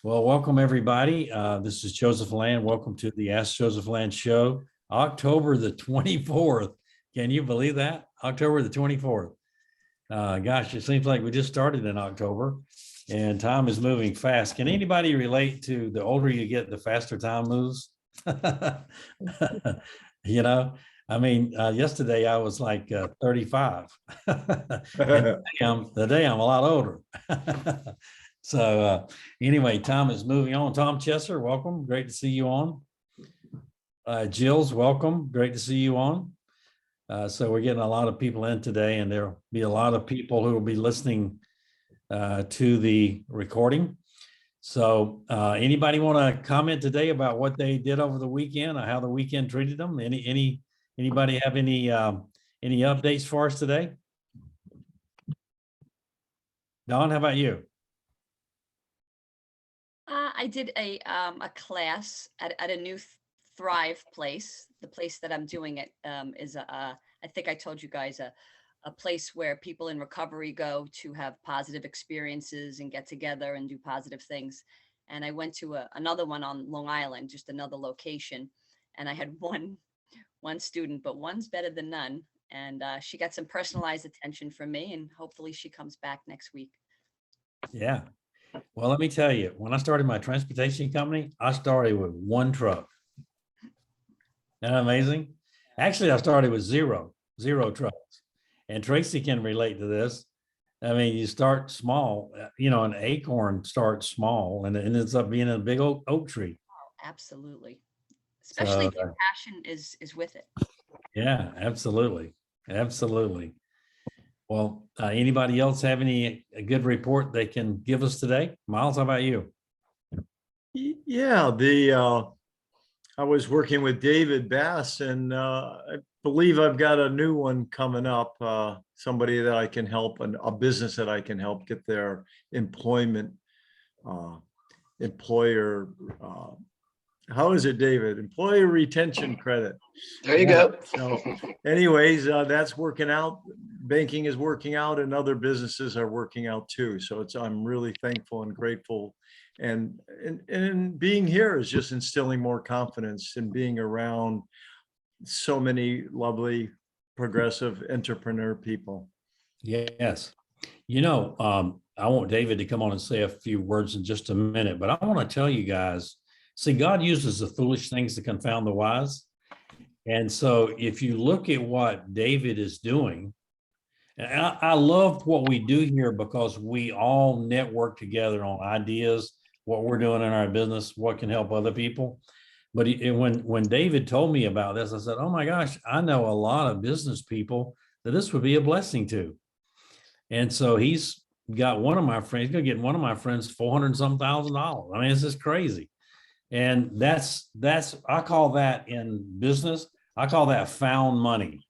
Well, welcome everybody. This is Joseph Land. Welcome to the Ask Joseph Land show, October the 24th. Can you believe that? October the 24th. Gosh, it seems like we just started in October and time is moving fast. Can anybody relate to the older you get, the faster time moves? You know, yesterday I was like 35. And today I'm a lot older. So anyway, time is moving on. Tom Chesser, welcome. Great to see you on. Jill's welcome. Great to see you on. So we're getting a lot of people in today, and there'll be a lot of people who will be listening to the recording. So anybody want to comment today about what they did over the weekend or how the weekend treated them? Anybody have any updates for us today? Dawn, how about you? I did a class at a new Thrive place. The place that I'm doing it is I think I told you guys a place where people in recovery go to have positive experiences and get together and do positive things. And I went to another one on Long Island, just another location, and I had one student, but one's better than none. And she got some personalized attention from me, and hopefully she comes back next week. Yeah. Well, let me tell you, when I started my transportation company, I started with one truck. Isn't that amazing? Actually, I started with zero trucks. And Tracy can relate to this. I mean, you start small, an acorn starts small and it ends up being a big oak tree. Oh, absolutely. Especially So, if your passion is with it. Yeah, absolutely. Absolutely. Well, anybody else have a good report they can give us today? Miles, how about you? Yeah, I was working with David Bass, and I believe I've got a new one coming up. Somebody that I can help, and a business that I can help get their employer. How is it, David? Employer retention credit. There you go. So, anyways, that's working out. Banking is working out, and other businesses are working out too. So I'm really thankful and grateful. And being here is just instilling more confidence and being around so many lovely, progressive entrepreneur people. Yes. I want David to come on and say a few words in just a minute, but I want to tell you guys, see, God uses the foolish things to confound the wise. And so if you look at what David is doing, and I love what we do here because we all network together on ideas, what we're doing in our business, what can help other people. But when David told me about this, I said, oh my gosh, I know a lot of business people that this would be a blessing to. And so he's got one of my friends, he's going to get one of my friends $400,000. I mean, it's just crazy. And that's I call that in business, I call that found money.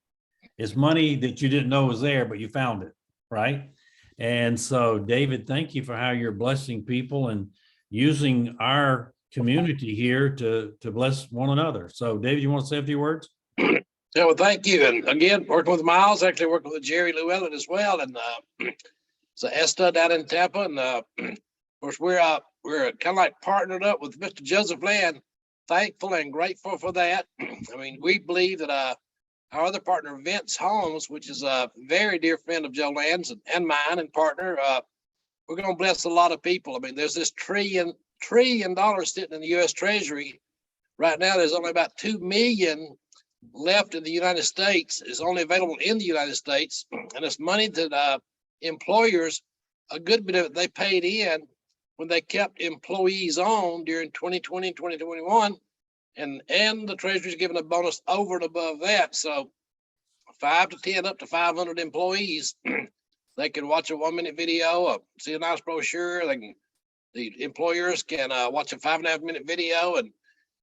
It's money that you didn't know was there, but you found it, right? And so, David, thank you for how you're blessing people and using our community here to bless one another. So, David, you want to say a few words? Yeah, well, thank you. And again, working with Miles, actually working with Jerry Llewellyn as well. And so ESTA down in Tampa. And of course, we're kind of like partnered up with Mr. Joseph Land. Thankful and grateful for that. I mean, we believe that our other partner, Vince Holmes, which is a very dear friend of Joe Land's and mine and partner, we're going to bless a lot of people. I mean, there's this $1 trillion sitting in the U.S. Treasury. Right now, there's only about 2 million left in the United States, is only available in the United States. And it's money that employers, a good bit of it, they paid in when they kept employees on during 2020 and 2021. And the Treasury's giving a bonus over and above that. So 5 to 10, up to 500 employees, they can watch a 1-minute video, see a nice brochure. The employers can watch a 5.5-minute video and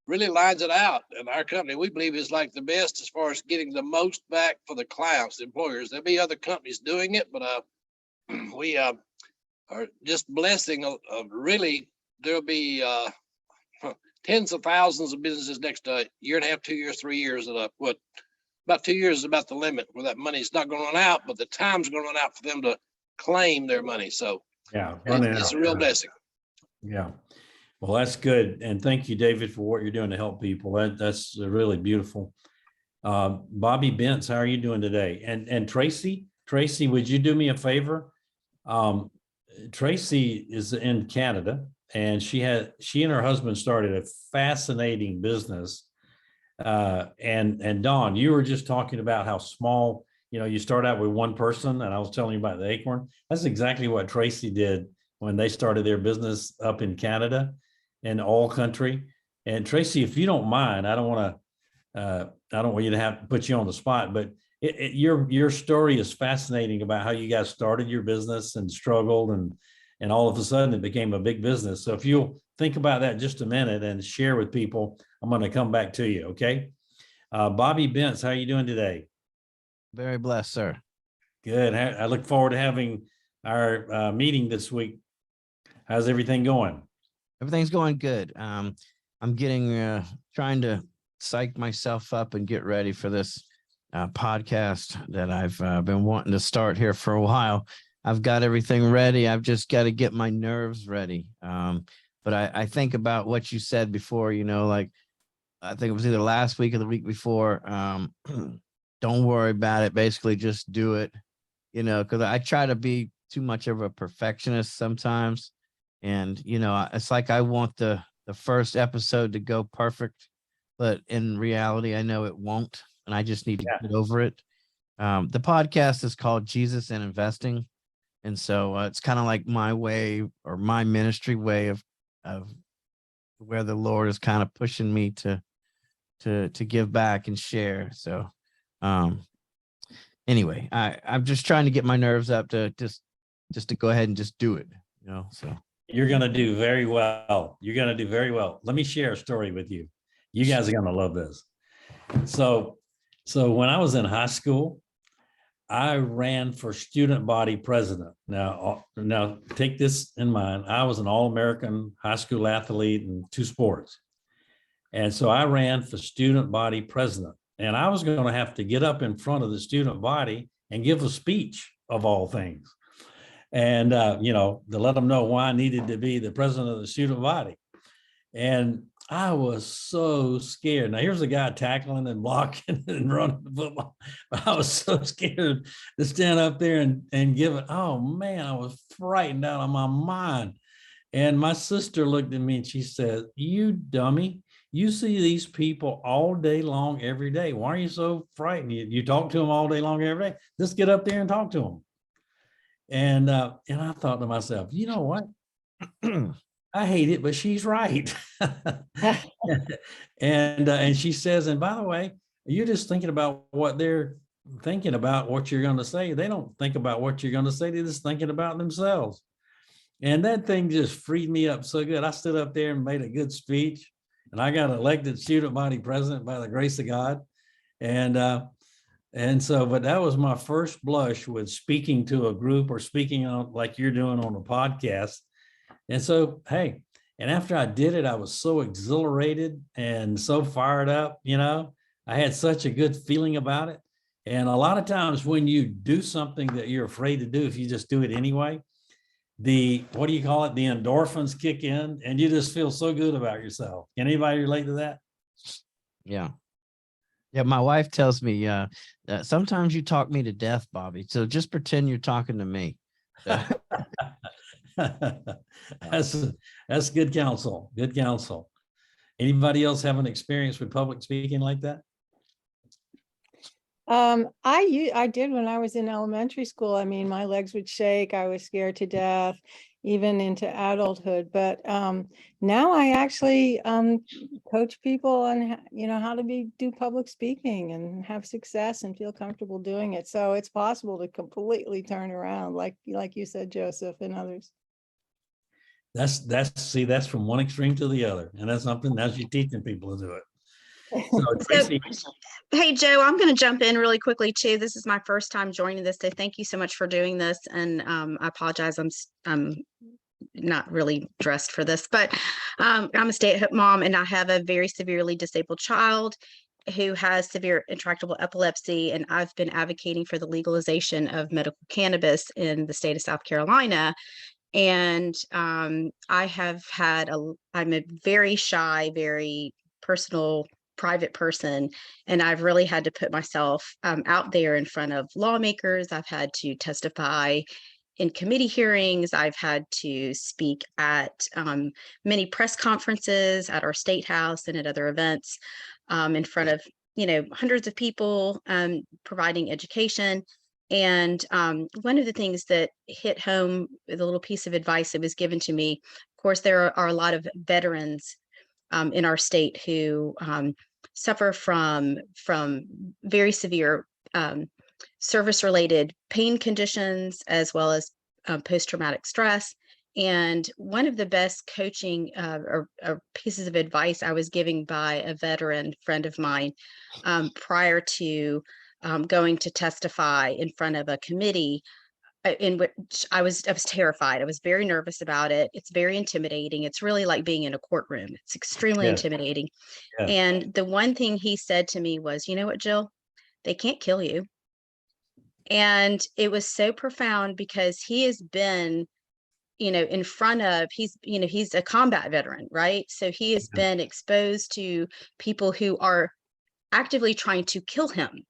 really lines it out. And our company, we believe, is like the best as far as getting the most back for the clients, the employers. There'll be other companies doing it, but we are just blessing. Really, there'll be tens of thousands of businesses next year and a half, 2 years, 3 years. About 2 years is about the limit where that money's not going to run out, but the time's going to run out for them to claim their money. So yeah, it's a real blessing. Yeah. Well, that's good. And thank you, David, for what you're doing to help people. That's really beautiful. Bobby Bentz, how are you doing today? And Tracy, would you do me a favor? Tracy is in Canada, and she and her husband started a fascinating business. And Dawn, you were just talking about how small, you start out with one person, and I was telling you about the Acorn. That's exactly what Tracy did when they started their business up in Canada, in all country. And Tracy, if you don't mind, I don't want you to have to put you on the spot, but your story is fascinating about how you guys started your business and struggled, and all of a sudden it became a big business. So if you'll think about that just a minute and share with people, I'm going to come back to you. Okay. Bobby Bentz, how are you doing today? Very blessed, sir. Good. I look forward to having our meeting this week. How's everything going? Everything's going good. I'm getting trying to psych myself up and get ready for this podcast that I've been wanting to start here for a while. I've got everything ready. I've just got to get my nerves ready. But I think about what you said before, like I think it was either last week or the week before. Don't worry about it. Basically, just do it, because I try to be too much of a perfectionist sometimes. And, it's like I want the first episode to go perfect, but in reality, I know it won't. And I just need to get over it. The podcast is called Jesus and Investing. And so it's kind of like my way, or my ministry way of where the Lord is kind of pushing me to give back and share. So anyway, I'm just trying to get my nerves up to just to go ahead and just do it, so. You're going to do very well. You're going to do very well. Let me share a story with you. You guys are going to love this. So when I was in high school, I ran for student body president. Now take this in mind. I was an All-American high school athlete in 2 sports. And so I ran for student body president, and I was going to have to get up in front of the student body and give a speech, of all things. And, to let them know why I needed to be the president of the student body. And I was so scared. Now, here's a guy tackling and blocking and running the football. I was so scared to stand up there and give it. Oh, man, I was frightened out of my mind. And my sister looked at me and she said, "You dummy, you see these people all day long, every day. Why are you so frightened? You talk to them all day long, every day. Just get up there and talk to them." And I thought to myself, you know what? I hate it, but she's right. And she says, and by the way, you're just thinking about what they're thinking about, what you're going to say. They don't think about what you're going to say. They're just thinking about themselves. And that thing just freed me up so good. I stood up there and made a good speech, and I got elected student body president by the grace of God. And so, but that was my first blush with speaking to a group or speaking on like you're doing on a podcast. And so, hey, and after I did it, I was so exhilarated and so fired up, I had such a good feeling about it. And a lot of times when you do something that you're afraid to do, if you just do it anyway, what do you call it? The endorphins kick in and you just feel so good about yourself. Can anybody relate to that? Yeah. Yeah, my wife tells me sometimes you talk me to death, Bobby. So just pretend you're talking to me. That's good counsel. Good counsel. Anybody else have an experience with public speaking like that? I did when I was in elementary school. I mean, my legs would shake. I was scared to death, even into adulthood. But now I actually coach people on how to do public speaking and have success and feel comfortable doing it. So it's possible to completely turn around, like you said, Joseph, and others. That's from one extreme to the other, and that's something that you're teaching people to do it. So, Tracy, hey, Joe, I'm going to jump in really quickly too. This is my first time joining this, so thank you so much for doing this. And I apologize, I'm not really dressed for this, but I'm a stay-at-home mom, and I have a very severely disabled child who has severe intractable epilepsy, and I've been advocating for the legalization of medical cannabis in the state of South Carolina. And I have had I'm a very shy, very personal, private person, and I've really had to put myself out there in front of lawmakers. I've had to testify in committee hearings. I've had to speak at many press conferences at our state house and at other events in front of, hundreds of people, providing education. And one of the things that hit home, the little piece of advice that was given to me, of course, there are a lot of veterans in our state who suffer from very severe service-related pain conditions, as well as post-traumatic stress. And one of the best coaching or pieces of advice I was given by a veteran friend of mine prior to going to testify in front of a committee, in which I was terrified. I was very nervous about it. It's very intimidating. It's really like being in a courtroom. It's extremely Yes. intimidating. Yes. And the one thing he said to me was, "You know what, Jill? They can't kill you." And it was so profound because he has been, in front of, he's a combat veteran, right? So he has been exposed to people who are actively trying to kill him.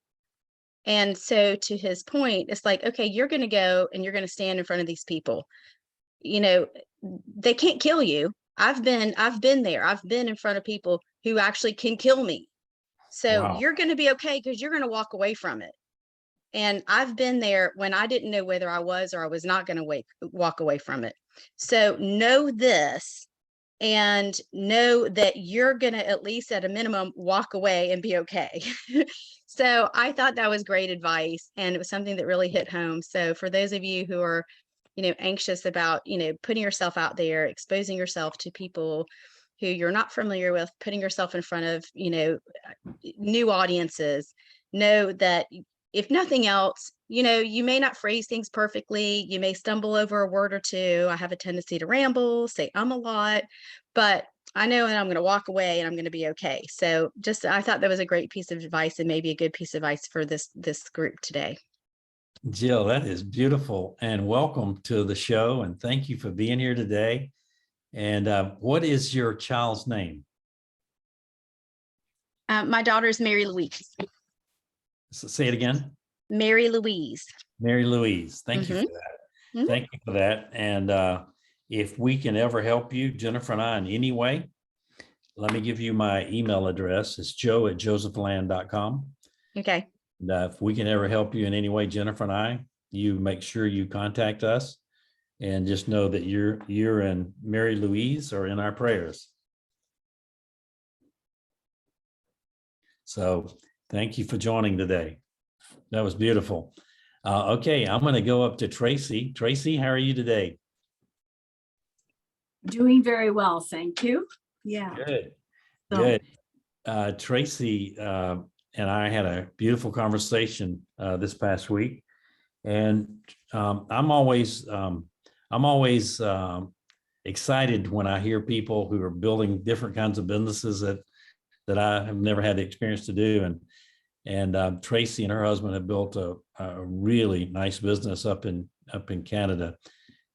And so to his point, it's like, okay, you're going to go and you're going to stand in front of these people. They can't kill you. I've been there. I've been in front of people who actually can kill me. So Wow. you're going to be okay because you're going to walk away from it. And I've been there when I didn't know whether I was or I was not going to walk away from it. So know this, and know that you're going to, at least at a minimum, walk away and be okay. So I thought that was great advice, and it was something that really hit home. So for those of you who are, anxious about, putting yourself out there, exposing yourself to people who you're not familiar with, putting yourself in front of, new audiences, know that if nothing else, you may not phrase things perfectly. You may stumble over a word or two. I have a tendency to ramble, say a lot, but I know that I'm going to walk away and I'm going to be okay. So I thought that was a great piece of advice, and maybe a good piece of advice for this group today. Jill, that is beautiful, and welcome to the show, and thank you for being here today. And what is your child's name? My daughter's Mary Louise. Say it again. Mary Louise. Mary Louise. Thank you for that. Mhm. Thank you for that. And if we can ever help you, Jennifer and I, in any way, let me give you my email address. It's joe@josephland.com. Okay. And if we can ever help you in any way, Jennifer and I, you make sure you contact us, and just know that you're and Mary Louise are in our prayers. So thank you for joining today. That was beautiful. Okay, I'm going to go up to Tracy. Tracy, how are you today? Doing very well, thank you. Yeah. Good. So- Good. Tracy and I had a beautiful conversation this past week, and I'm always excited when I hear people who are building different kinds of businesses that I have never had the experience to do. And Tracy and her husband have built a really nice business up in Canada.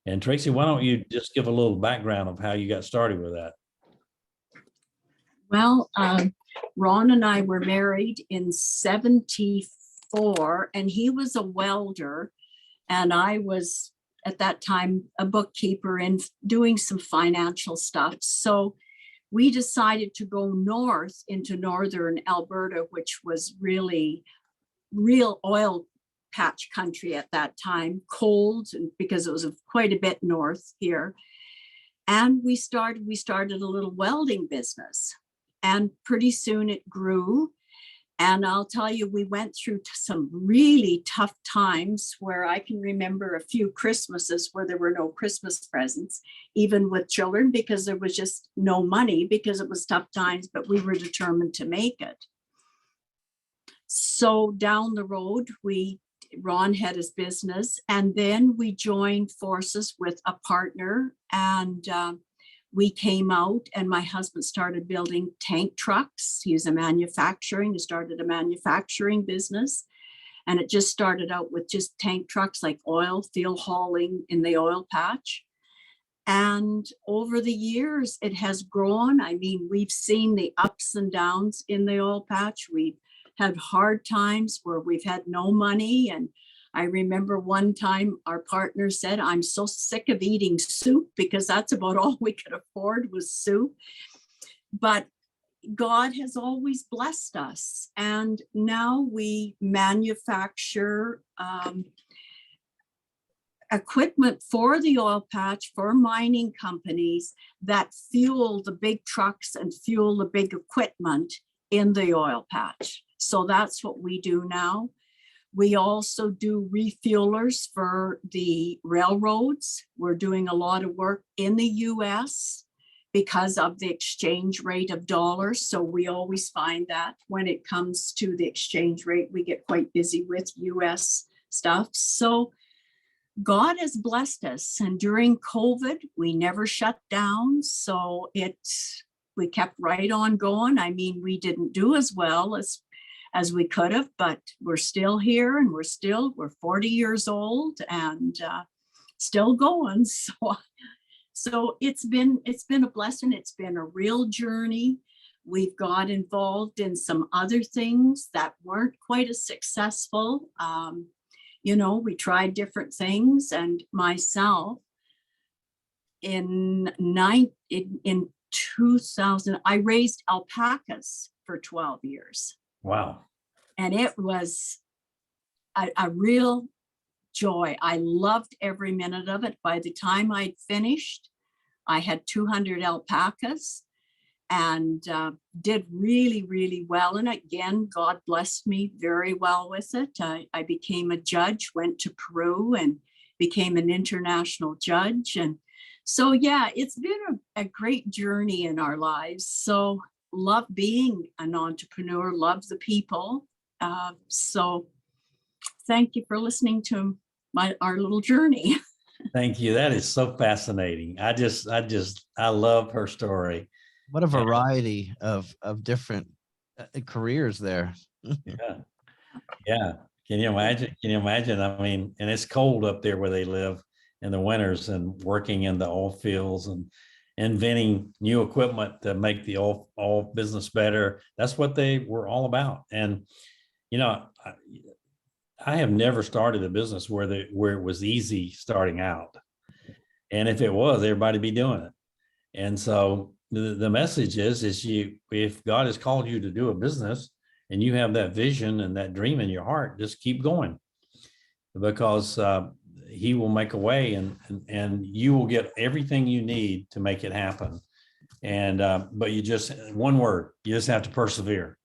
And Tracy, why don't you just give a little background of how you got started with that? Well, Ron and I were married in '74, and he was a welder, and I was at that time a bookkeeper and doing some financial stuff. So we decided to go north into northern Alberta, which was really real oil patch country at that time, cold, because it was quite a bit north here. And we started a little welding business, and pretty soon it grew. And I'll tell you, we went through some really tough times where I can remember a few Christmases where there were no Christmas presents, even with children, because there was just no money, because it was tough times, but we were determined to make it. So down the road, Ron had his business, and then we joined forces with a partner, and we came out, and my husband started building tank trucks. He started a manufacturing business. And it just started out with just tank trucks, like oil, field hauling in the oil patch. And over the years, it has grown. I mean, we've seen the ups and downs in the oil patch. We've had hard times where we've had no money. And I remember one time our partner said, I'm so sick of eating soup, because that's about all we could afford was soup. But God has always blessed us. And now we manufacture equipment for the oil patch, for mining companies that fuel the big trucks and fuel the big equipment in the oil patch. So that's what we do now. We also do refuelers for the railroads. We're doing a lot of work in the US because of the exchange rate of dollars. So we always find that when it comes to the exchange rate, we get quite busy with US stuff. So God has blessed us. And during COVID, we never shut down. So we kept right on going. I mean, we didn't do as well as we could have, but we're still here, and we're 40 years old and still going. So it's been a blessing. It's been a real journey. We've got involved in some other things that weren't quite as successful. You know, we tried different things, and myself in 2000, I raised alpacas for 12 years. Wow. And it was a real joy. I loved every minute of it. By the time I'd finished, I had 200 alpacas and did really, really well. And again, God blessed me very well with it. I became a judge, went to Peru and became an international judge. And so, yeah, it's been a great journey in our lives. So love being an entrepreneur, love the people. So thank you for listening to our little journey. Thank you. That is so fascinating. I love her story. What a variety of different careers there. Yeah. Yeah. Can you imagine? Can you imagine? I mean, and it's cold up there where they live in the winters, and working in the oil fields and inventing new equipment to make the oil business better. That's what they were all about. And, you know, I have never started a business where it was easy starting out. And if it was, everybody'd be doing it. And so the message is if God has called you to do a business and you have that vision and that dream in your heart, just keep going, because he will make a way, and you will get everything you need to make it happen. And but one word, you just have to persevere.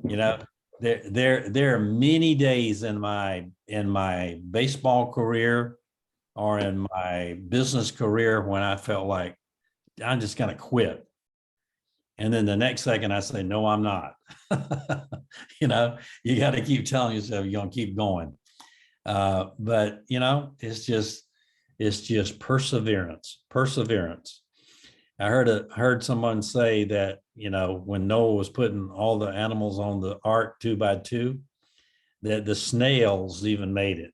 You know, there are many days in my baseball career or in my business career when I felt like I'm just going to quit. And then the next second I say, no, I'm not. You know, you got to keep telling yourself you're going to keep going. But, you know, it's just perseverance. I heard someone say that, you know, when Noah was putting all the animals on the ark 2 by 2, that the snails even made it.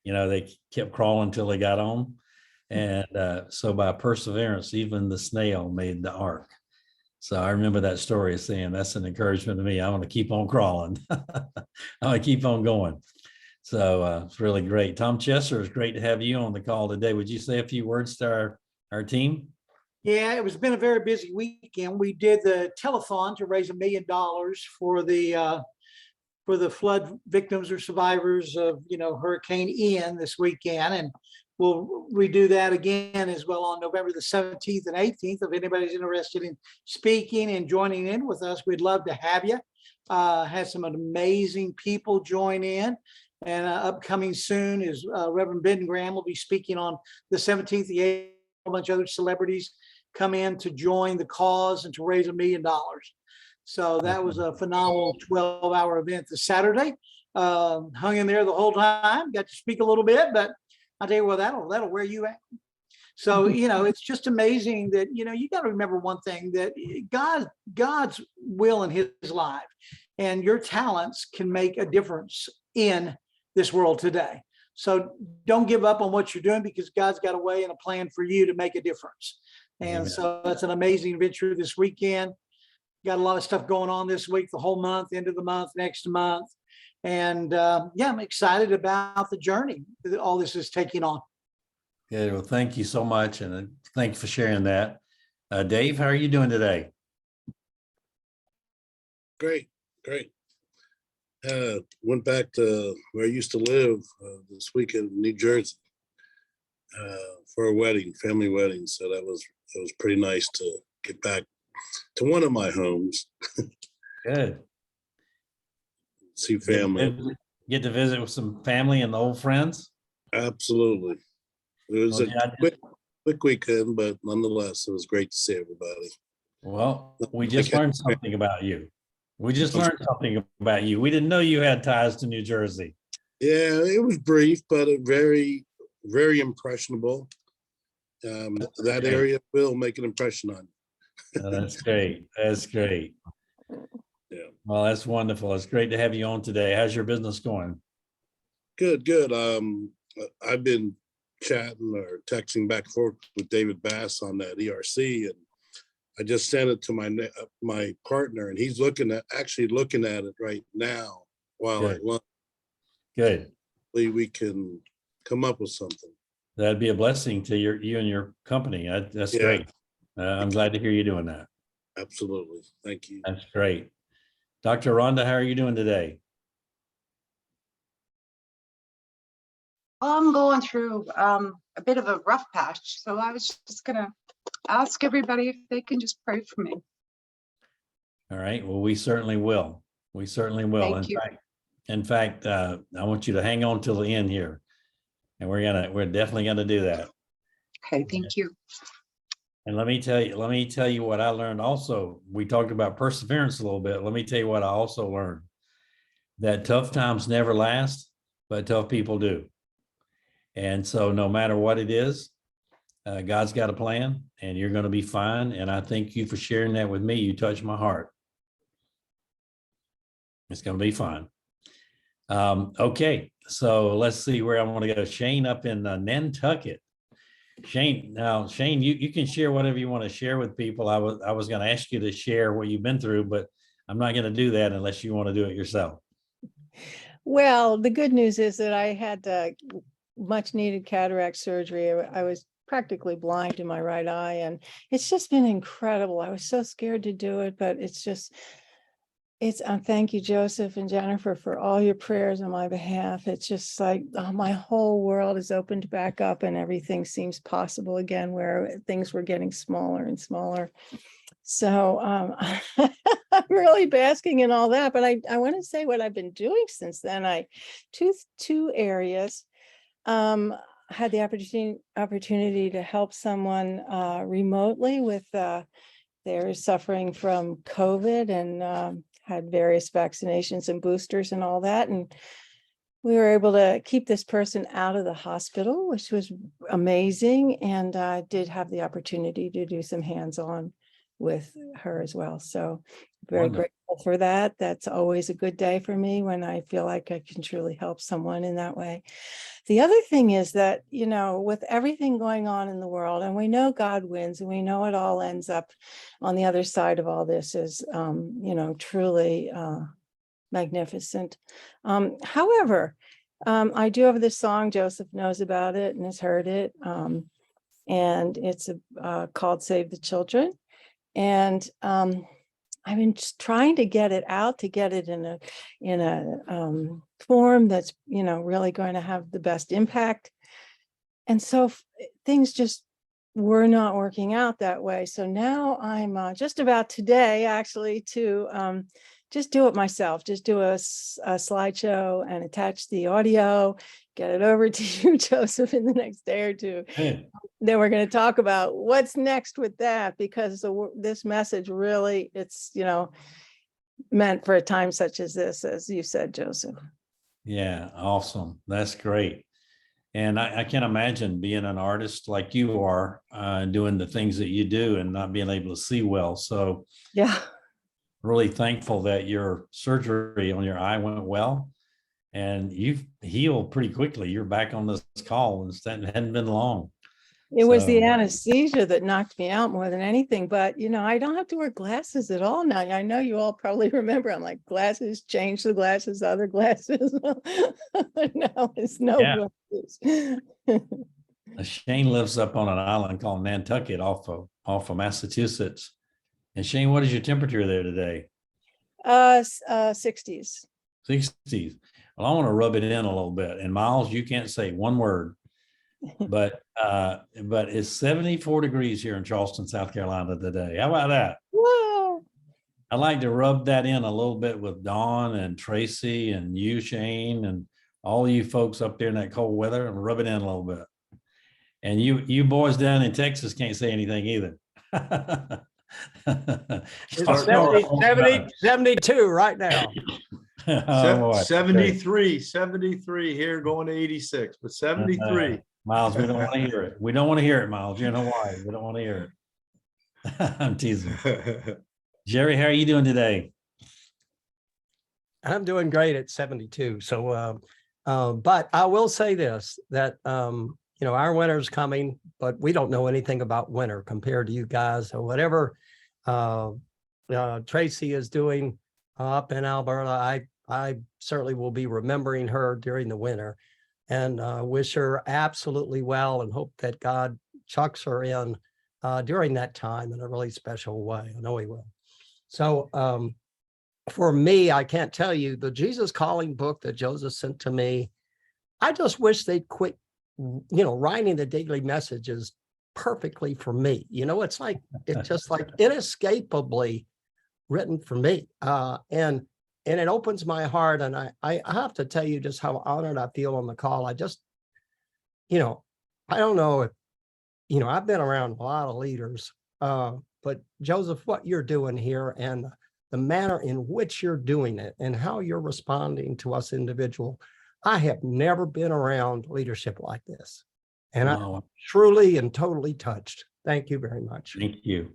You know, they kept crawling until they got on. And so by perseverance, even the snail made the ark. So I remember that story saying that's an encouragement to me. I want to keep on crawling. I want to keep on going. So it's really great. Tom Chesser, it's great to have you on the call today. Would you say a few words to our team? Yeah, it was been a very busy weekend. We did the telethon to raise $1 million for the flood victims or survivors of, you know, Hurricane Ian this weekend. And we'll redo that again as well on November the 17th and 18th. If anybody's interested in speaking and joining in with us, we'd love to have you. Had some amazing people join in. And upcoming soon is Reverend Ben Graham will be speaking on the 17th, the 8th, a bunch of other celebrities come in to join the cause and to raise $1 million. So that was a phenomenal 12-hour event this Saturday. Hung in there the whole time, got to speak a little bit, but I'll tell you what, that'll wear you out. So, you know, it's just amazing that, you know, you got to remember one thing, that God's will in his life and your talents can make a difference in this world today. So don't give up on what you're doing, because God's got a way and a plan for you to make a difference. And Amen. so that's an amazing adventure this weekend. Got a lot of stuff going on this week, the whole month, end of the month, next month. And yeah, I'm excited about the journey that all this is taking on. Good. Well, thank you so much. And thank you for sharing that. Dave, how are you doing today? Great, great. Went back to where I used to live this weekend in New Jersey for a wedding, family wedding. So it was pretty nice to get back to one of my homes, Good. see family. Get to visit with some family and old friends. Absolutely. It was Well, a yeah, quick weekend, but nonetheless, it was great to see everybody. Well, we just learned something about you. We just learned something about you. We didn't know you had ties to New Jersey. Yeah, it was brief, but very, very impressionable. That great. area will make an impression on you. That's great. That's great. Yeah. Well, that's wonderful. It's great to have you on today. How's your business going? Good, good. I've been chatting or texting back and forth with David Bass on that ERC, and I just sent it to my partner, and he's actually looking at it right now while I Good. lunch. Good. Hopefully we can come up with something. That'd be a blessing to you and your company. That's Yeah. great. I'm glad to hear you doing that. Absolutely. Thank you. That's great. Dr. Rhonda, how are you doing today? I'm going through a bit of a rough patch, so I was just gonna ask everybody if they can just pray for me. All right. Well, we certainly will. We certainly will. Thank you. In fact, I want you to hang on till the end here, and we're definitely gonna do that. Okay, thank you. And let me tell you what I learned also. We talked about perseverance a little bit. Let me tell you what I also learned. That tough times never last, but tough people do. And so no matter what it is, God's got a plan and you're going to be fine. And I thank you for sharing that with me. You touched my heart. It's going to be fine. Okay, so let's see where I want to go. Shane up in Nantucket. Shane, you can share whatever you want to share with people. I was going to ask you to share what you've been through, but I'm not going to do that unless you want to do it yourself. Well, the good news is that I had much needed cataract surgery. I was practically blind in my right eye, and it's just been incredible. I was so scared to do it, but thank you, Joseph and Jennifer, for all your prayers on my behalf. It's just like my whole world is opened back up and everything seems possible again, where things were getting smaller and smaller. So I'm really basking in all that, but I want to say what I've been doing since then. Two areas. Had the opportunity to help someone remotely with they're suffering from COVID and had various vaccinations and boosters and all that. And we were able to keep this person out of the hospital, which was amazing. And I did have the opportunity to do some hands-on with her as well. So very Wonderful. grateful for that. That's always a good day for me when I feel like I can truly help someone in that way. The other thing is that, with everything going on in the world, and we know God wins, and we know it all ends up on the other side of all this is, truly magnificent. However, I do have this song, Joseph knows about it and has heard it. And it's called Save the Children. And I've been just trying to get it out, to get it in a form that's, really going to have the best impact. And so things just were not working out that way. So now I'm just about today actually to just do it myself, just do a slideshow and attach the audio, get it over to you, Joseph, in the next day or two. Hey, Then we're going to talk about what's next with that, because this message really, it's, meant for a time such as this, as you said, Joseph. yeah, awesome. That's great. And I can't imagine being an artist like you are, doing the things that you do and not being able to see well. So Yeah. really thankful that your surgery on your eye went well. and you've healed pretty quickly. You're back on this call, and it hadn't been long. It was the So- anesthesia that knocked me out more than anything, but I don't have to wear glasses at all now. I know you all probably remember, I'm like, glasses, change the glasses, other glasses. No, it's no Yeah. glasses. Shane lives up on an island called Nantucket off of Massachusetts. And Shane, what is your temperature there today? 60s. 60s. Well, I want to rub it in a little bit. And Miles, you can't say one word, but it's 74 degrees here in Charleston, South Carolina today. How about that? Whoa. I like to rub that in a little bit with Dawn and Tracy and you, Shane, and all you folks up there in that cold weather, and rub it in a little bit. And you boys down in Texas can't say anything either. Start going. 72 right now. Oh, boy. 73 here, going to 86, but 73. Miles, we don't want to hear it. We don't want to hear it, Miles. You know why? We don't want to hear it. I'm teasing. Jerry, how are you doing today? I'm doing great at 72. So, but I will say this, that, our winter's coming, but we don't know anything about winter compared to you guys. So whatever Tracy is doing up in Alberta, I certainly will be remembering her during the winter, and wish her absolutely well, and hope that God chucks her in during that time in a really special way. I know he will. So for me, I can't tell you, the Jesus Calling book that Joseph sent to me, I just wish they'd quit, writing the daily messages perfectly for me. It's just like inescapably written for me. And it opens my heart. And I have to tell you just how honored I feel on the call. I just, I don't know if, I've been around a lot of leaders, but Joseph, what you're doing here and the manner in which you're doing it and how you're responding to us individual, I have never been around leadership like this. And I'm truly and totally touched. Thank you very much. Thank you.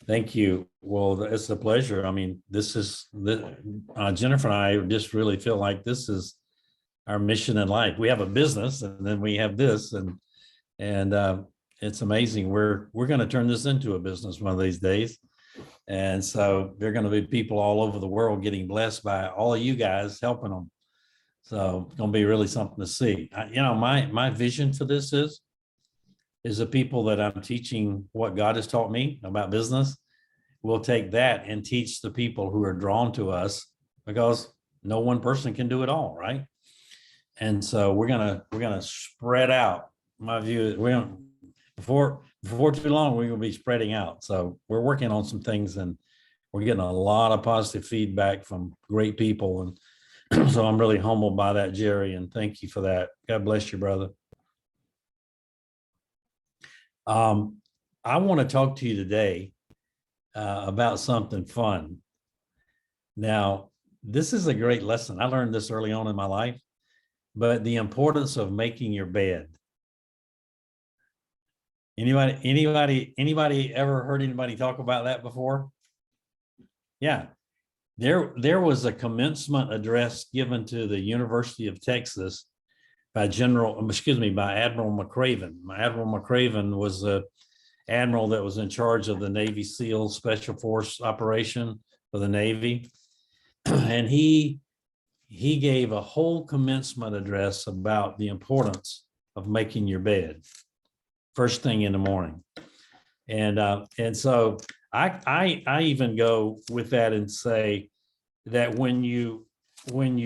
Thank you. Well, it's a pleasure. I mean, Jennifer and I just really feel like this is our mission in life. We have a business, and then we have this, and it's amazing. We're going to turn this into a business one of these days. And so there are going to be people all over the world getting blessed by all of you guys helping them. So it's going to be really something to see. My vision for this is the people that I'm teaching what God has taught me about business. We'll take that and teach the people who are drawn to us, because no one person can do it all, right? And so we're gonna spread out. My view is before too long, we're gonna be spreading out. So we're working on some things, and we're getting a lot of positive feedback from great people. And so I'm really humbled by that, Jerry, and thank you for that. God bless you, brother. I want to talk to you today about something fun. Now, this is a great lesson. I learned this early on in my life, but the importance of making your bed. Anybody ever heard anybody talk about that before? Yeah. There was a commencement address given to the University of Texas by Admiral McRaven. Admiral McRaven was the admiral that was in charge of the Navy SEAL Special Force operation for the Navy. And he gave a whole commencement address about the importance of making your bed first thing in the morning. And so I even go with that and say that when you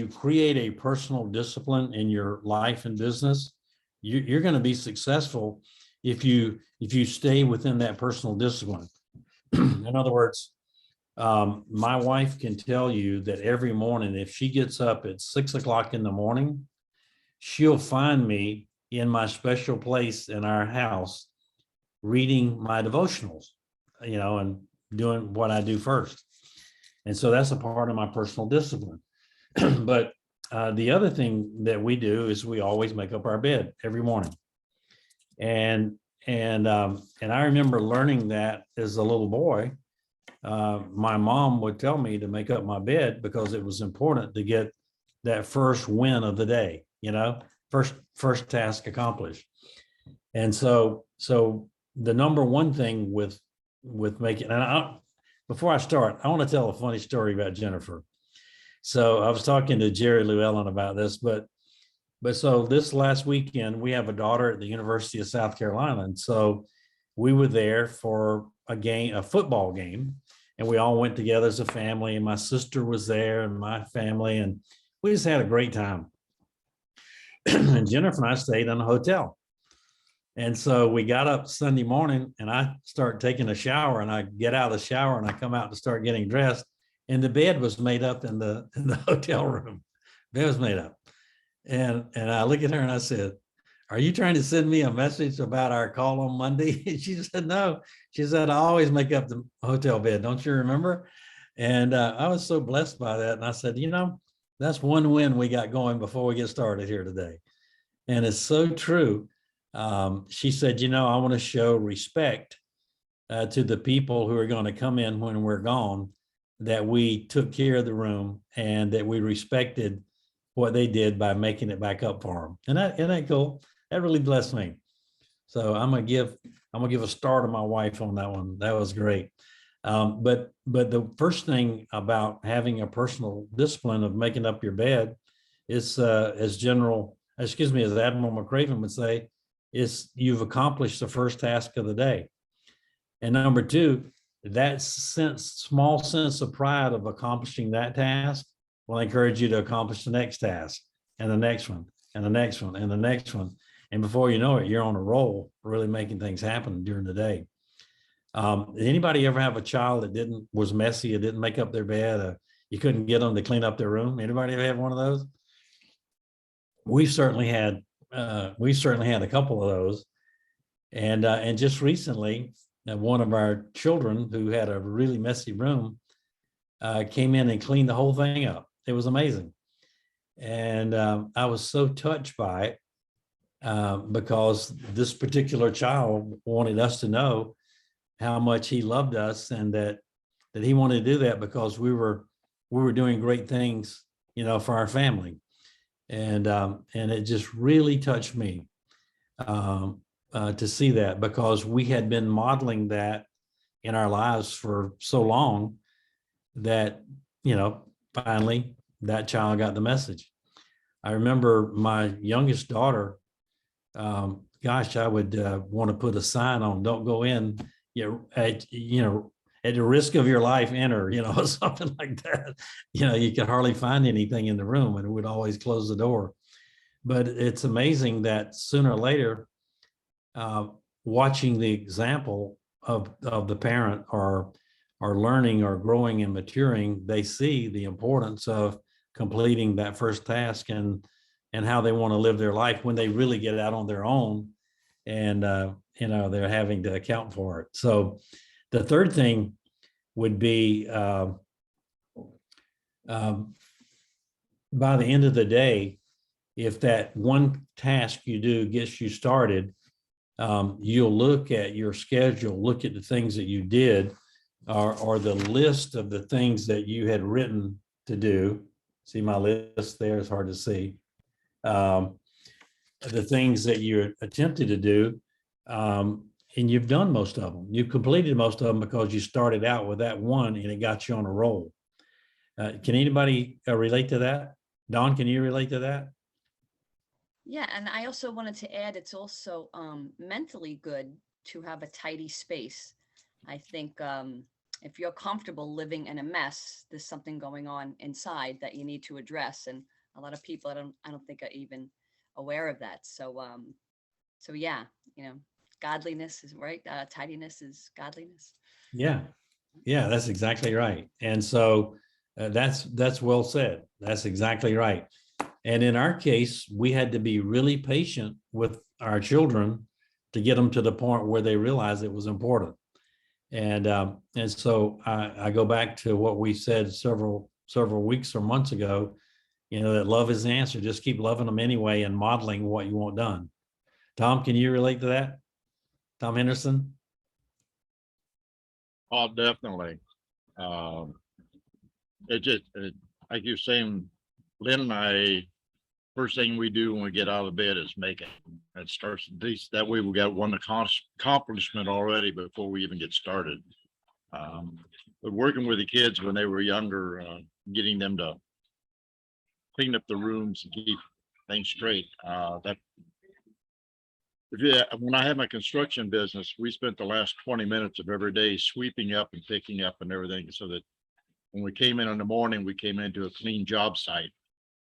create a personal discipline in your life and business, you're going to be successful if you stay within that personal discipline. In other words, my wife can tell you that every morning, if she gets up at 6 o'clock in the morning, she'll find me in my special place in our house reading my devotionals, and doing what I do first. And so that's a part of my personal discipline. But the other thing that we do is we always make up our bed every morning. And I remember learning that as a little boy. My mom would tell me to make up my bed because it was important to get that first win of the day, first task accomplished. And so the number one thing with making, before I start, I want to tell a funny story about Jennifer. So I was talking to Jerry Llewellyn about this, but so this last weekend, we have a daughter at the University of South Carolina. And so we were there for a football game, and we all went together as a family, and my sister was there and my family, and we just had a great time. And Jennifer and I stayed in a hotel. And so we got up Sunday morning, and I start taking a shower, and I get out of the shower and I come out to start getting dressed, and the bed was made up in the hotel room. Bed was made up. And I look at her and I said, "Are you trying to send me a message about our call on Monday?" She said, "No." She said, "I always make up the hotel bed. Don't you remember?" And I was so blessed by that. And I said, that's one win we got going before we get started here today. And it's so true. She said, I want to show respect to the people who are going to come in when we're gone, that we took care of the room and that we respected what they did by making it back up for them. Isn't that cool? That really blessed me. So I'm gonna give a star to my wife on that one. That was great. But the first thing about having a personal discipline of making up your bed is, as Admiral McCraven would say, is you've accomplished the first task of the day. And number two, that small sense of pride of accomplishing that task will encourage you to accomplish the next task and the next one and the next one and the next one. And before you know it, you're on a roll, really making things happen during the day. Anybody ever have a child that was messy, or didn't make up their bed? You couldn't get them to clean up their room? Anybody ever have one of those? We've certainly had a couple of those. And just recently, one of our children who had a really messy room came in and cleaned the whole thing up. It was amazing. And I was so touched by it because this particular child wanted us to know how much he loved us, and that he wanted to do that because we were doing great things, for our family. And it just really touched me to see that, because we had been modeling that in our lives for so long that, finally that child got the message. I remember my youngest daughter, I would want to put a sign on, "Don't go in, at the risk of your life, enter," something like that. You could hardly find anything in the room, and it would always close the door. But it's amazing that sooner or later, watching the example of the parent or learning or growing and maturing, they see the importance of completing that first task and how they want to live their life when they really get out on their own, and they're having to account for it. So the third thing would be, by the end of the day, if that one task you do gets you started, you'll look at your schedule, look at the things that you did, or the list of the things that you had written to do. See my list there? It's hard to see. The things that you attempted to do, and you've done most of them. You've completed most of them because you started out with that one and it got you on a roll. Can anybody relate to that? Don, can you relate to that? Yeah, and I also wanted to add, it's also mentally good to have a tidy space. I think if you're comfortable living in a mess, there's something going on inside that you need to address. And a lot of people, I don't think are even aware of that. So yeah, godliness is right. Tidiness is godliness. Yeah, that's exactly right. And so that's well said. That's exactly right. And in our case, we had to be really patient with our children to get them to the point where they realized it was important. And so I go back to what we said several weeks or months ago, that love is the answer. Just keep loving them anyway and modeling what you want done. Tom, can you relate to that? Tom Henderson? Oh, definitely. Like you're saying, Lynn and I, first thing we do when we get out of bed is make it. That starts these, that way we got one accomplishment already before we even get started. But working with the kids when they were younger, getting them to clean up the rooms and keep things straight. When I had my construction business, we spent the last 20 minutes of every day sweeping up and picking up and everything, so that when we came in the morning, we came into a clean job site.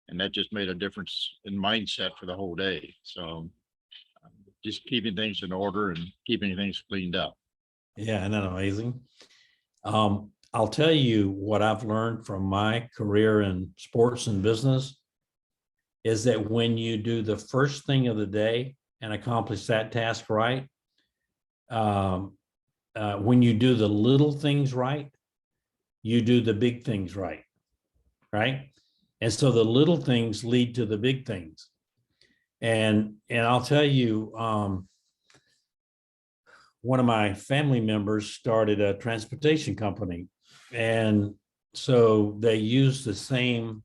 And that just made a difference in mindset for the whole day. So just keeping things in order and keeping things cleaned up. Yeah, isn't that amazing? I'll tell you what I've learned from my career in sports and business is that when you do the first thing of the day and accomplish that task right, when you do the little things right, you do the big things right, right? And so the little things lead to the big things. And I'll tell you, one of my family members started a transportation company. And so they use the same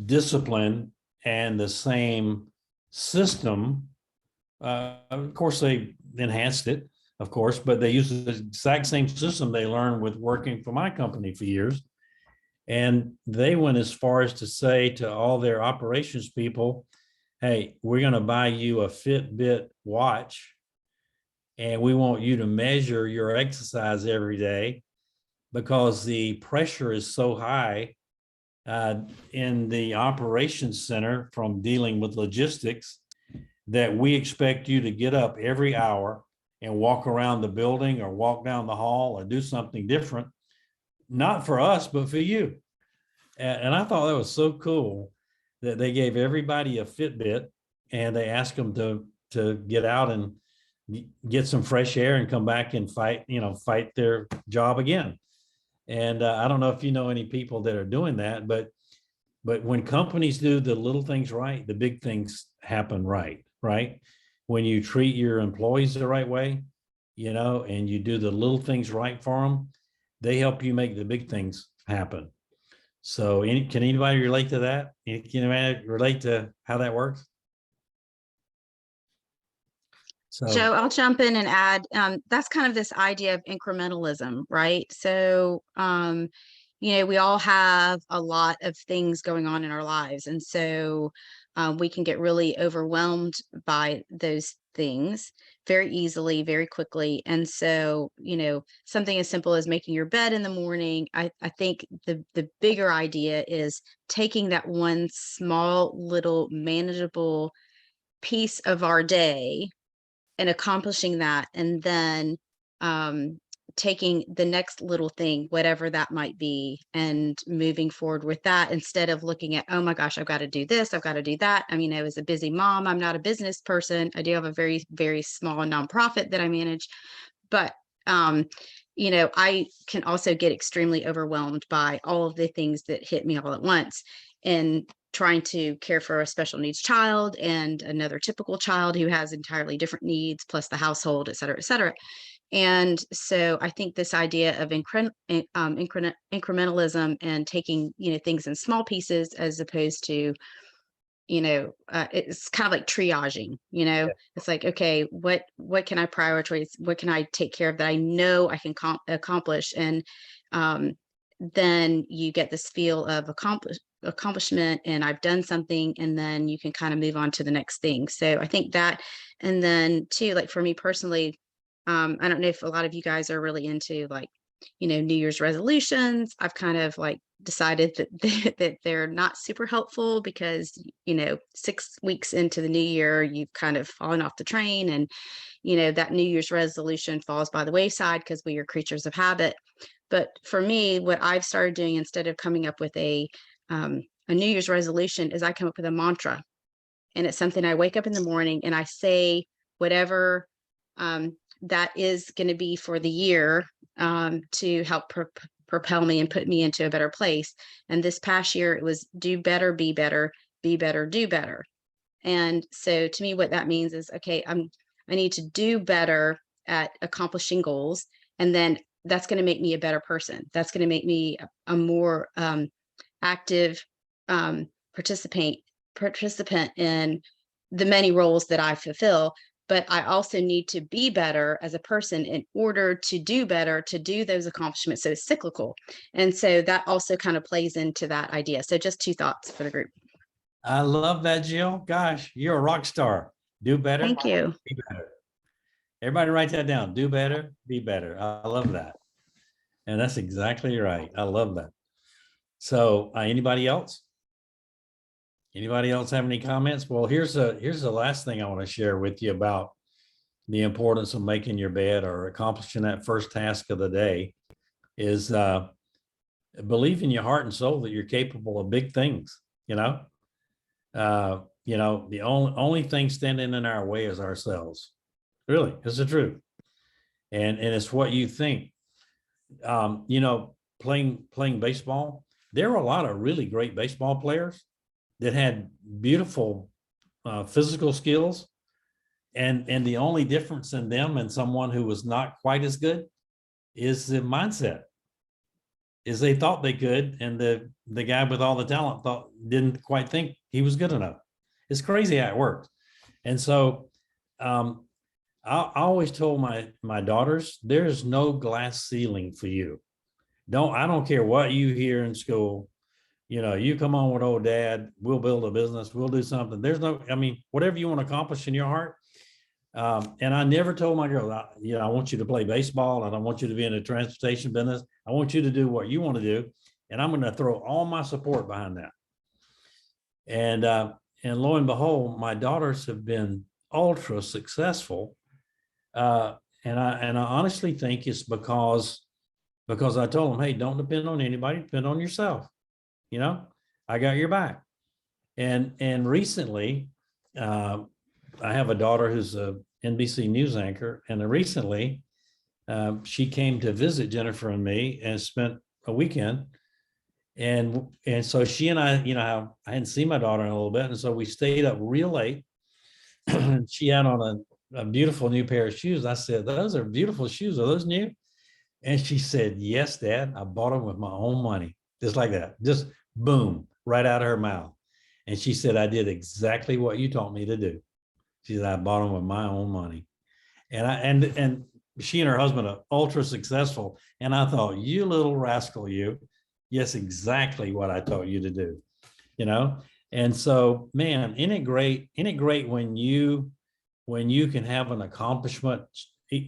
discipline and the same system. Of course, they enhanced it, of course, but they use the exact same system they learned with working for my company for years. And they went as far as to say to all their operations people, hey, we're going to buy you a Fitbit watch, and we want you to measure your exercise every day, because the pressure is so high in the operations center from dealing with logistics that we expect you to get up every hour and walk around the building or walk down the hall or do something different. Not for us, but for you. And I thought that was so cool that they gave everybody a Fitbit and they asked them to get out and get some fresh air and come back and fight their job again. And I don't know if you know any people that are doing that, but when companies do the little things right, the big things happen right? When you treat your employees the right way, and you do the little things right for them, they help you make the big things happen. So can anybody relate to that? Can anybody relate to how that works? So, Joe, I'll jump in and add, that's kind of this idea of incrementalism, right? So, we all have a lot of things going on in our lives. And so we can get really overwhelmed by those things very easily, very quickly. And so, something as simple as making your bed in the morning, I think the bigger idea is taking that one small little manageable piece of our day and accomplishing that, and then taking the next little thing, whatever that might be, and moving forward with that, instead of looking at, oh my gosh, I've got to do this, I've got to do that. I mean, I was a busy mom. I'm not a business person. I do have a very, very small nonprofit that I manage, but I can also get extremely overwhelmed by all of the things that hit me all at once, and trying to care for a special needs child and another typical child who has entirely different needs, plus the household, et cetera, et cetera. And so I think this idea of incrementalism and taking, things in small pieces, as opposed to, it's kind of like triaging, it's like, okay, what can I prioritize? What can I take care of that I know I can accomplish? And then you get this feel of accomplishment, and I've done something, and then you can kind of move on to the next thing. So I think that, and then too, like for me personally, I don't know if a lot of you guys are really into New Year's resolutions. I've kind of decided that they're not super helpful, because 6 weeks into the new year, you've kind of fallen off the train, and that New Year's resolution falls by the wayside because we are creatures of habit. But for me, what I've started doing, instead of coming up with a New Year's resolution, is I come up with a mantra, and it's something I wake up in the morning and I say whatever that is going to be for the year, to help propel me and put me into a better place. And this past year, it was do better, be better, do better. And so to me, what that means is, okay, I need to do better at accomplishing goals. And then that's going to make me a better person. That's going to make me a more active participant in the many roles that I fulfill, but I also need to be better as a person in order to do better, to do those accomplishments. So it's cyclical. And so that also kind of plays into that idea. So just 2 thoughts for the group. I love that, Jill. Gosh, you're a rock star. Do better. Thank you. Be better. Everybody write that down. Do better, be better. I love that. And that's exactly right. I love that. So anybody else? Anybody else have any comments? Well, here's the last thing I want to share with you about the importance of making your bed or accomplishing that first task of the day is believe in your heart and soul that you're capable of big things, you know? The only thing standing in our way is ourselves. Really, it's the truth. And it's what you think. Playing baseball, there were a lot of really great baseball players that had beautiful physical skills. And the only difference in them and someone who was not quite as good is the mindset. Is they thought they could, and the guy with all the talent didn't quite think he was good enough. It's crazy how it works. And so I always told my daughters, there's no glass ceiling for you. I don't care what you hear in school. You come on with old dad, we'll build a business, we'll do something. Whatever you want to accomplish in your heart. And I never told my girls, I want you to play baseball. I don't want you to be in the transportation business. I want you to do what you want to do. And I'm going to throw all my support behind that. And lo and behold, my daughters have been ultra successful. And I honestly think it's because I told them, hey, don't depend on anybody, depend on yourself. I got your back. And recently, I have a daughter who's a NBC News anchor, and recently she came to visit Jennifer and me and spent a weekend. And so she and I I hadn't seen my daughter in a little bit, and so we stayed up real late. She had on a beautiful new pair of shoes. I said, "Those are beautiful shoes. Are those new?" And she said, "Yes, Dad. I bought them with my own money." Just like that, just boom, right out of her mouth. And she said, "I did exactly what you taught me to do." She said, "I bought them with my own money." And she and her husband are ultra successful. And I thought, you little rascal, you. Yes, exactly what I taught you to do. And so, man, isn't it great when you can have an accomplishment,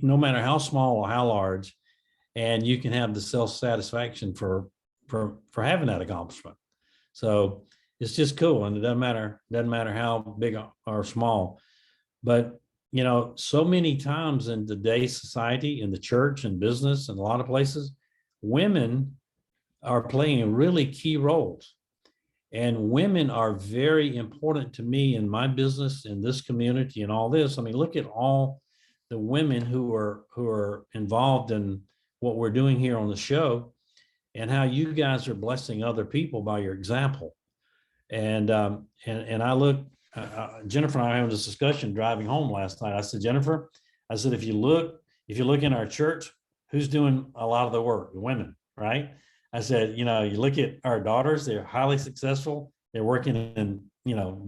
no matter how small or how large, and you can have the self-satisfaction for having that accomplishment. So it's just cool. And it doesn't matter how big or small. But, so many times in today's society, in the church and business and a lot of places, women are playing really key roles. And women are very important to me in my business, in this community and all this. Look at all the women who are involved in what we're doing here on the show and how you guys are blessing other people by your example. And I look, Jennifer and I were having this discussion driving home last night. I said, Jennifer, if you look in our church, who's doing a lot of the work? The women, right? I said, you look at our daughters, they're highly successful. They're working in,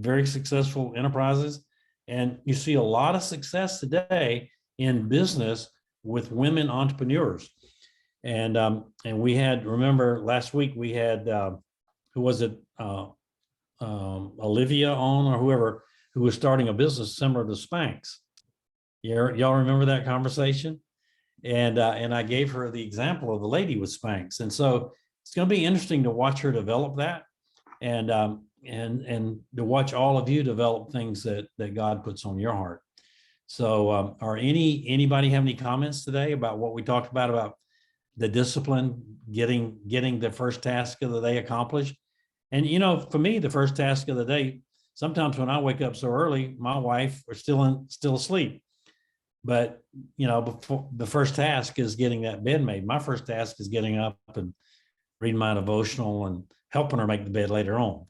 very successful enterprises. And you see a lot of success today in business with women entrepreneurs. And we had, remember last week we had, who was it? Olivia on, or whoever, who was starting a business similar to Spanx. Y'all remember that conversation? And I gave her the example of the lady with Spanx. And so it's going to be interesting to watch her develop that, and to watch all of you develop things that God puts on your heart. So are anybody have any comments today about what we talked about the discipline, getting the first task of the day accomplished? And, for me, the first task of the day, sometimes when I wake up so early, my wife is still asleep. But, before the first task is getting that bed made. My first task is getting up and reading my devotional and helping her make the bed later on,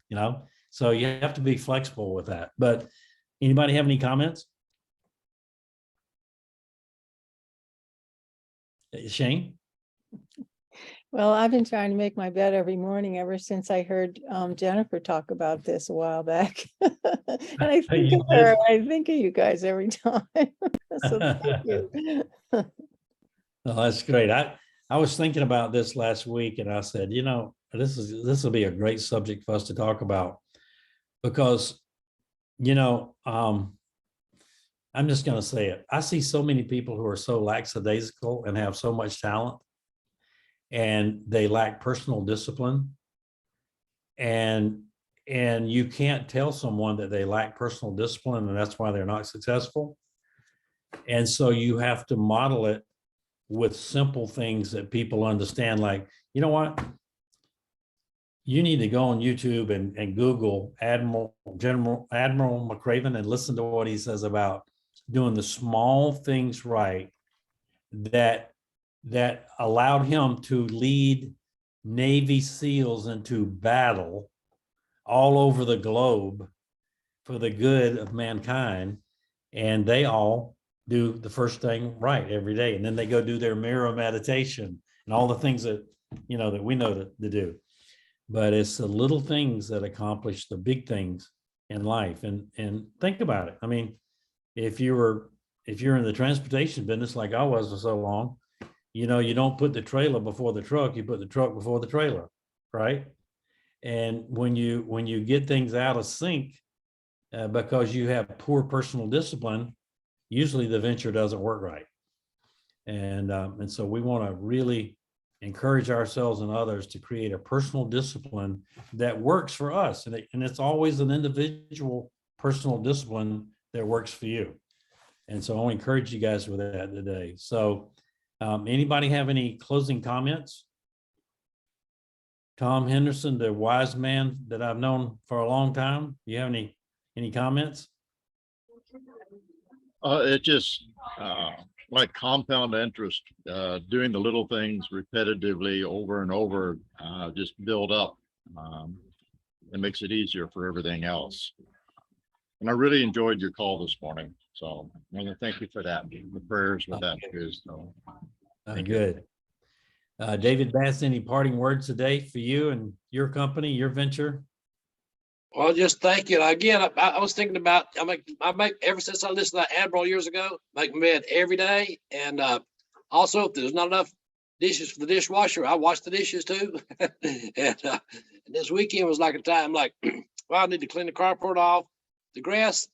So you have to be flexible with that. But anybody have any comments? Shane? Well, I've been trying to make my bed every morning ever since I heard Jennifer talk about this a while back. And I think You of her, did? I think of you guys every time. So thank you. Oh, that's great. I was thinking about this last week and I said, this will be a great subject for us to talk about because, I'm just going to say it. I see so many people who are so lackadaisical and have so much talent and they lack personal discipline. And you can't tell someone that they lack personal discipline and that's why they're not successful. And so you have to model it with simple things that people understand. Like, you know what? You need to go on YouTube and Google Admiral McRaven and listen to what he says about doing the small things right that allowed him to lead Navy SEALs into battle all over the globe for the good of mankind. And they all do the first thing right every day. And then they go do their mirror meditation and all the things that, that we know to do. But it's the little things that accomplish the big things in life. And think about it. I mean, if you're in the transportation business like I was for so long, you don't put the trailer before the truck, you put the truck before the trailer, right? And when you get things out of sync because you have poor personal discipline, usually the venture doesn't work right. And so we want to really encourage ourselves and others to create a personal discipline that works for us. And it's always an individual personal discipline that works for you. And so I want to encourage you guys with that today. So anybody have any closing comments? Tom Henderson, the wise man that I've known for a long time. Do you have any comments? It just like compound interest, doing the little things repetitively over and over, just build up. It makes it easier for everything else. And I really enjoyed your call this morning. So I want to thank you for that. The prayers with that too. So Good. David Bass, any parting words today for you and your company, your venture? Well, just thank you. Again, I was thinking about, I make ever since I listened to Admiral years ago, make my bed every day. And also, if there's not enough dishes for the dishwasher, I wash the dishes too. And this weekend was like a time like, well, I need to clean the carport off. The grass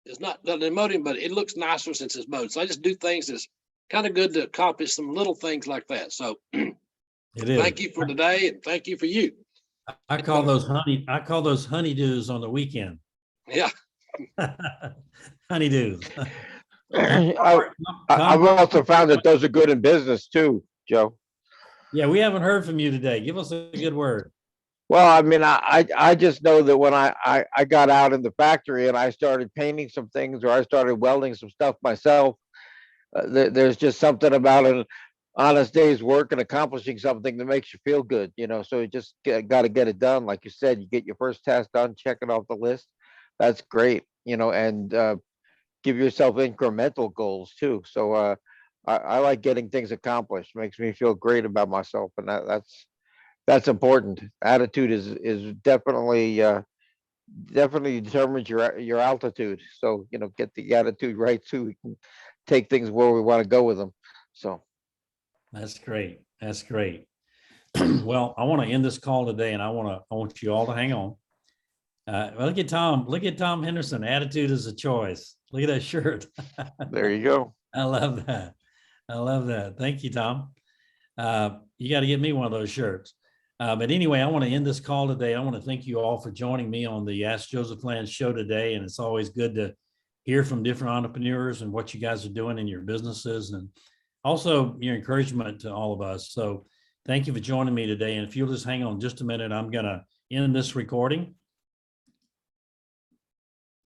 is not done in mowing, but it looks nicer since it's mowed. So I just do things that's kind of good to accomplish some little things like that. So It is. thank you for today and thank you for you. I call those honeydews on the weekend. Yeah. Honeydews. I've also found that those are good in business too, Joe. Yeah, we haven't heard from you today. Give us a good word. Well, I mean, I just know that when I got out in the factory and I started painting some things or I started welding some stuff myself, there's just something about an honest day's work and accomplishing something that makes you feel good, so you just got to get it done. Like you said, you get your first task done, check it off the list. That's great, and give yourself incremental goals too. So I like getting things accomplished. Makes me feel great about myself. And that's important. Attitude is definitely determines your altitude. So, get the attitude right too. We can take things where we want to go with them. So. That's great. That's great. Well, I want to end this call today and I want you all to hang on. Look at Tom Henderson. Attitude is a choice. Look at that shirt. There you go. I love that. Thank you, Tom. You got to get me one of those shirts. But anyway, I want to end this call today. I want to thank you all for joining me on the Ask Joseph Land show today. And it's always good to hear from different entrepreneurs and what you guys are doing in your businesses and also your encouragement to all of us. So thank you for joining me today. And if you'll just hang on just a minute, I'm going to end this recording